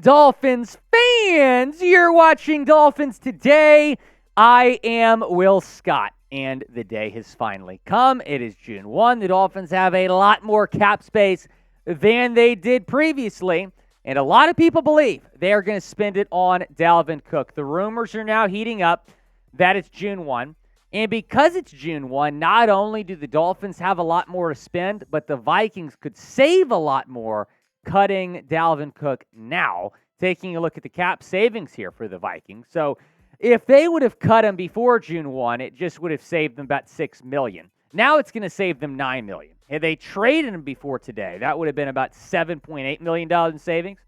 Dolphins fans, you're watching Dolphins Today. I am Will Scott, and the day has finally come. It is June 1. The Dolphins have a lot more cap space than they did previously, and a lot of people believe they are going to spend it on Dalvin Cook. The rumors are now heating up that it's June 1, and because it's June 1, not only do the Dolphins have a lot more to spend, but the Vikings could save a lot more cutting Dalvin Cook now. Taking a look at the cap savings here for the Vikings. So if they would have cut him before June 1, it just would have saved them about $6 million. Now it's going to save them $9 million. Had they traded him before today, that would have been about $7.8 million in savings.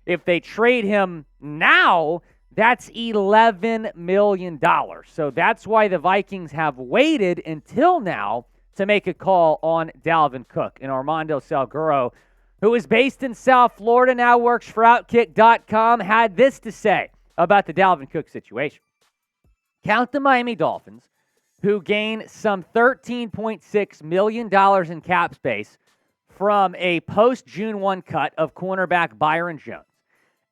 If they trade him now, that's $11 million. So that's why the Vikings have waited until now to make a call on Dalvin Cook. And Armando Salguero, who is based in South Florida, now works for Outkick.com, had this to say about the Dalvin Cook situation. Count the Miami Dolphins, who gain some $13.6 million in cap space from a post-June 1 cut of cornerback Byron Jones,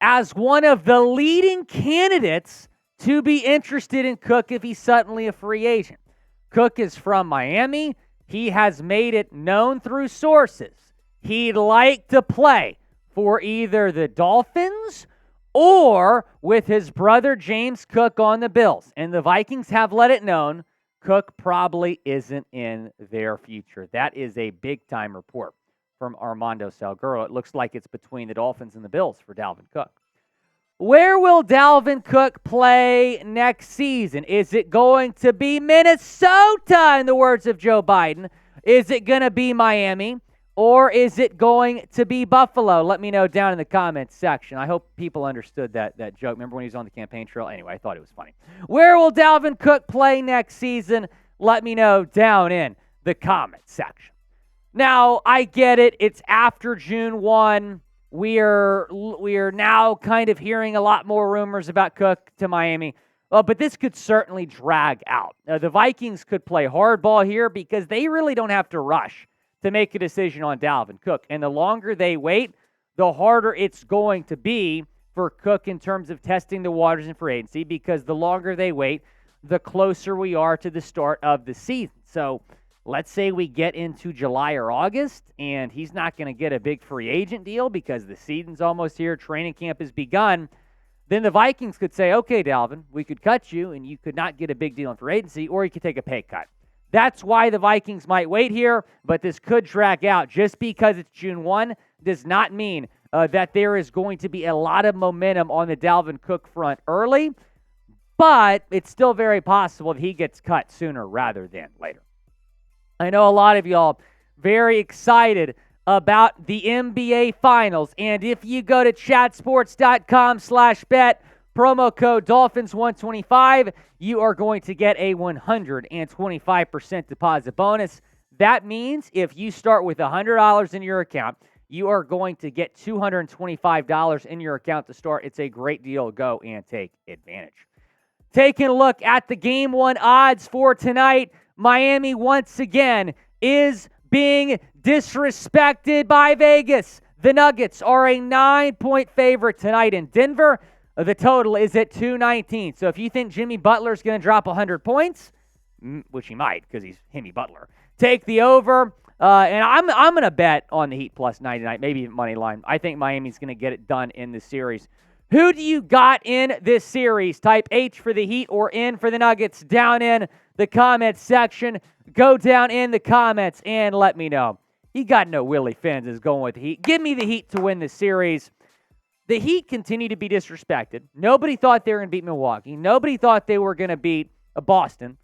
as one of the leading candidates to be interested in Cook if he's suddenly a free agent. Cook is from Miami. He has made it known through sources he'd like to play for either the Dolphins or with his brother James Cook on the Bills. And the Vikings have let it known Cook probably isn't in their future. That is a big-time report from Armando Salguero. It looks like it's between the Dolphins and the Bills for Dalvin Cook. Where will Dalvin Cook play next season? Is it going to be Minnesota, in the words of Joe Biden? Is it going to be Miami? Or is it going to be Buffalo? Let me know down in the comments section. I hope people understood that joke. Remember when he was on the campaign trail? Anyway, I thought it was funny. Where will Dalvin Cook play next season? Let me know down in the comments section. Now, I get it. It's after June 1. We are now kind of hearing a lot more rumors about Cook to Miami. But this could certainly drag out. The Vikings could play hardball here because they really don't have to rush to make a decision on Dalvin Cook. And the longer they wait, the harder it's going to be for Cook in terms of testing the waters in free agency, because the longer they wait, the closer we are to the start of the season. So let's say we get into July or August, and he's not going to get a big free agent deal because the season's almost here, training camp has begun. Then the Vikings could say, okay, Dalvin, we could cut you, and you could not get a big deal in free agency, or you could take a pay cut. That's why the Vikings might wait here, but this could drag out. Just because it's June 1 does not mean that there is going to be a lot of momentum on the Dalvin Cook front early, but it's still very possible that he gets cut sooner rather than later. I know a lot of y'all very excited about the NBA Finals, and if you go to chatsports.com/bet, promo code Dolphins125, you are going to get a 125% deposit bonus. That means if you start with $100 in your account, you are going to get $225 in your account to start. It's a great deal. Go and take advantage. Taking a look at the Game 1 odds for tonight, Miami once again is being disrespected by Vegas. The Nuggets are a 9-point favorite tonight in Denver. The total is at 219. So if you think Jimmy Butler's going to drop 100 points, which he might because he's Jimmy Butler, take the over. And I'm going to bet on the Heat plus 99, maybe even money line. I think Miami's going to get it done in this series. Who do you got in this series? Type H for the Heat or N for the Nuggets down in the comments section. Go down in the comments and let me know. You got no Willie Fins is going with the Heat. Give me the Heat to win the series. The Heat continue to be disrespected. Nobody thought they were going to beat Milwaukee. Nobody thought they were going to beat Boston.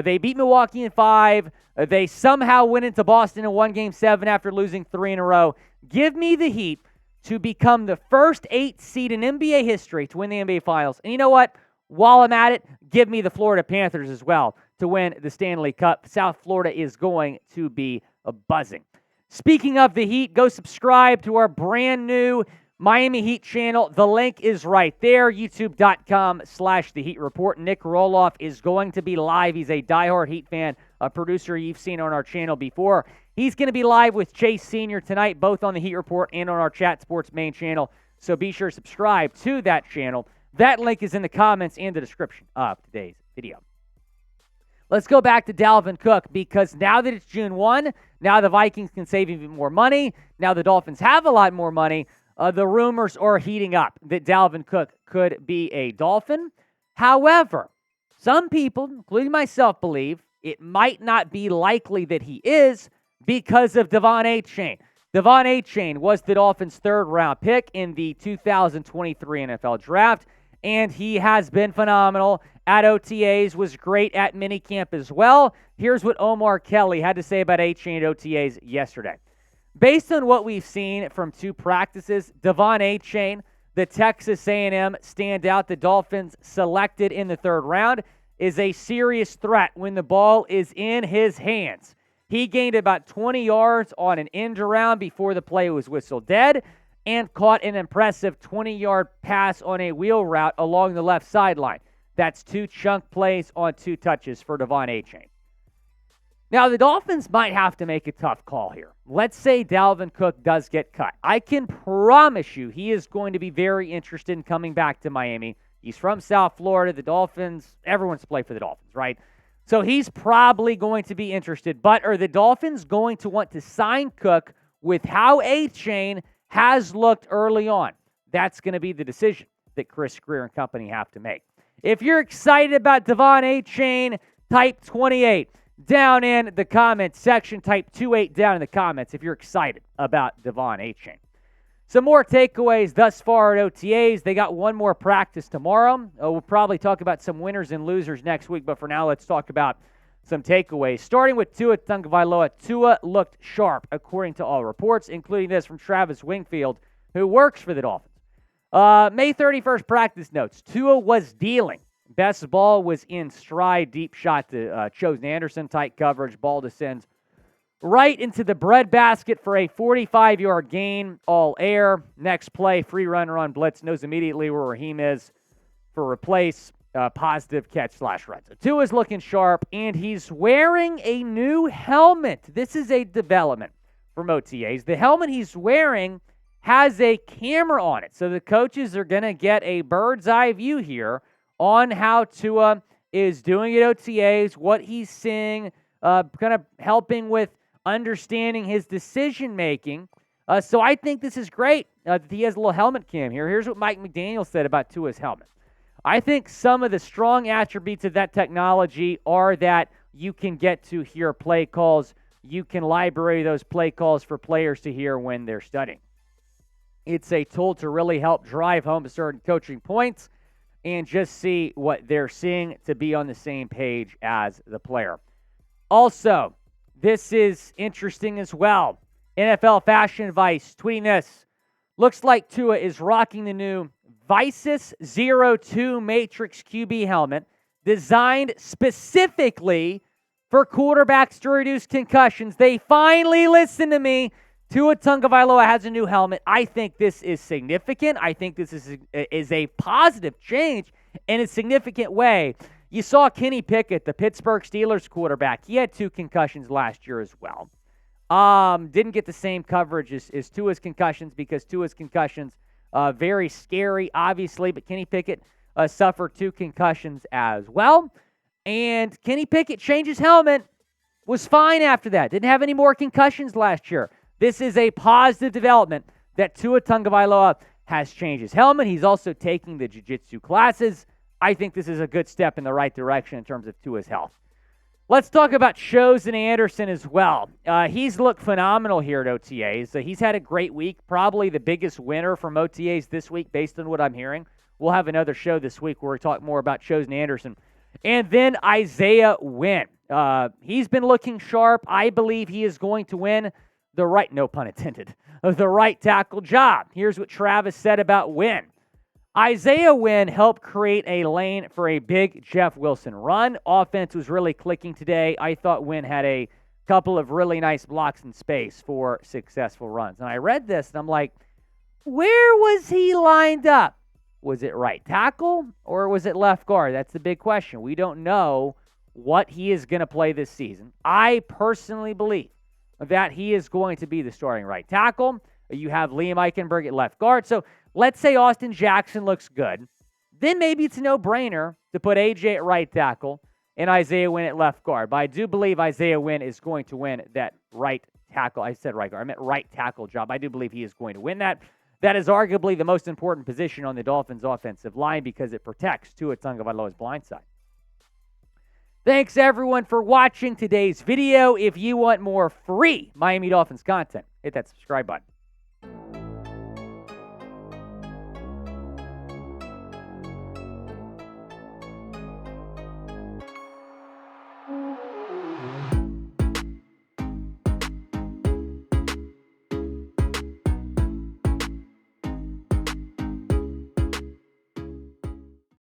They beat Milwaukee in 5. They somehow went into Boston and won Game 7 after losing 3 in a row. Give me the Heat to become the first 8 seed in NBA history to win the NBA Finals. And you know what? While I'm at it, give me the Florida Panthers as well to win the Stanley Cup. South Florida is going to be buzzing. Speaking of the Heat, go subscribe to our brand new Miami Heat channel. The link is right there, youtube.com/The Heat Report. Nick Roloff is going to be live. He's a diehard Heat fan, a producer you've seen on our channel before. He's going to be live with Chase Sr. tonight, both on The Heat Report and on our Chat Sports main channel. So be sure to subscribe to that channel. That link is in the comments and the description of today's video. Let's go back to Dalvin Cook, because now that it's June 1, now the Vikings can save even more money. Now the Dolphins have a lot more money. The rumors are heating up that Dalvin Cook could be a Dolphin. However, some people, including myself, believe it might not be likely that he is because of Devon Achane. Devon Achane was the Dolphins' third-round pick in the 2023 NFL Draft, and he has been phenomenal at OTAs, was great at minicamp as well. Here's what Omar Kelly had to say about Achane at OTAs yesterday. Based on what we've seen from 2 practices, Devon Achane, the Texas A&M standout the Dolphins selected in the 3rd round, is a serious threat when the ball is in his hands. He gained about 20 yards on an end around before the play was whistled dead and caught an impressive 20-yard pass on a wheel route along the left sideline. That's 2 chunk plays on 2 touches for Devon Achane. Now, the Dolphins might have to make a tough call here. Let's say Dalvin Cook does get cut. I can promise you he is going to be very interested in coming back to Miami. He's from South Florida. The Dolphins, everyone's to play for the Dolphins, right? So he's probably going to be interested. But are the Dolphins going to want to sign Cook with how Achane has looked early on? That's going to be the decision that Chris Greer and company have to make. If you're excited about Devon Achane, type 28 down in the comments section. Type 28 down in the comments if you're excited about Devon Achane. Some more takeaways thus far at OTAs. They got one more practice tomorrow. We'll probably talk about some winners and losers next week, but for now, let's talk about some takeaways. Starting with Tua Tagovailoa. Tua looked sharp, according to all reports, including this from Travis Wingfield, who works for the Dolphins. May 31st practice notes. Tua was dealing. Best ball was in stride. Deep shot to Chosen Anderson. Tight coverage. Ball descends right into the breadbasket for a 45-yard gain. All air. Next play, free runner on blitz. Knows immediately where Raheem is for replace. Positive catch/run. So Tua's looking sharp, and he's wearing a new helmet. This is a development from OTAs. The helmet he's wearing has a camera on it. So the coaches are going to get a bird's eye view here on how Tua is doing at OTAs, what he's seeing, kind of helping with understanding his decision-making. So I think this is great that he has a little helmet cam here. Here's what Mike McDaniel said about Tua's helmet. I think some of the strong attributes of that technology are that you can get to hear play calls. You can library those play calls for players to hear when they're studying. It's a tool to really help drive home certain coaching points and just see what they're seeing to be on the same page as the player. Also, this is interesting as well. NFL Fashion Advice tweeting this. Looks like Tua is rocking the new Visus 02 Matrix QB helmet designed specifically for quarterbacks to reduce concussions. They finally listened to me. Tua Tagovailoa has a new helmet. I think this is significant. I think this is a positive change in a significant way. You saw Kenny Pickett, the Pittsburgh Steelers quarterback. He had 2 concussions last year as well. Didn't get the same coverage as Tua's concussions because Tua's concussions very scary, obviously. But Kenny Pickett suffered 2 concussions as well. And Kenny Pickett changed his helmet, was fine after that. Didn't have any more concussions last year. This is a positive development that Tua Tagovailoa has changed his helmet. He's also taking the jiu-jitsu classes. I think this is a good step in the right direction in terms of Tua's health. Let's talk about Chosen Anderson as well. He's looked phenomenal here at OTAs. He's had a great week, probably the biggest winner from OTAs this week based on what I'm hearing. We'll have another show this week where we talk more about Chosen Anderson. And then Isaiah Wynn. He's been looking sharp. I believe he is going to win the right, no pun intended, the right tackle job. Here's what Travis said about Wynn. Isaiah Wynn helped create a lane for a big Jeff Wilson run. Offense was really clicking today. I thought Wynn had a couple of really nice blocks in space for successful runs. And I read this, and I'm like, where was he lined up? Was it right tackle or was it left guard? That's the big question. We don't know what he is going to play this season. I personally believe that he is going to be the starting right tackle. You have Liam Eichenberg at left guard. So let's say Austin Jackson looks good, then maybe it's a no-brainer to put AJ at right tackle and Isaiah Wynn at left guard. But I do believe Isaiah Wynn is going to win that right tackle. I said right guard. I meant right tackle job. I do believe he is going to win that. That is arguably the most important position on the Dolphins' offensive line because it protects Tua Tagovailoa's blind side. Thanks, everyone, for watching today's video. If you want more free Miami Dolphins content, hit that subscribe button.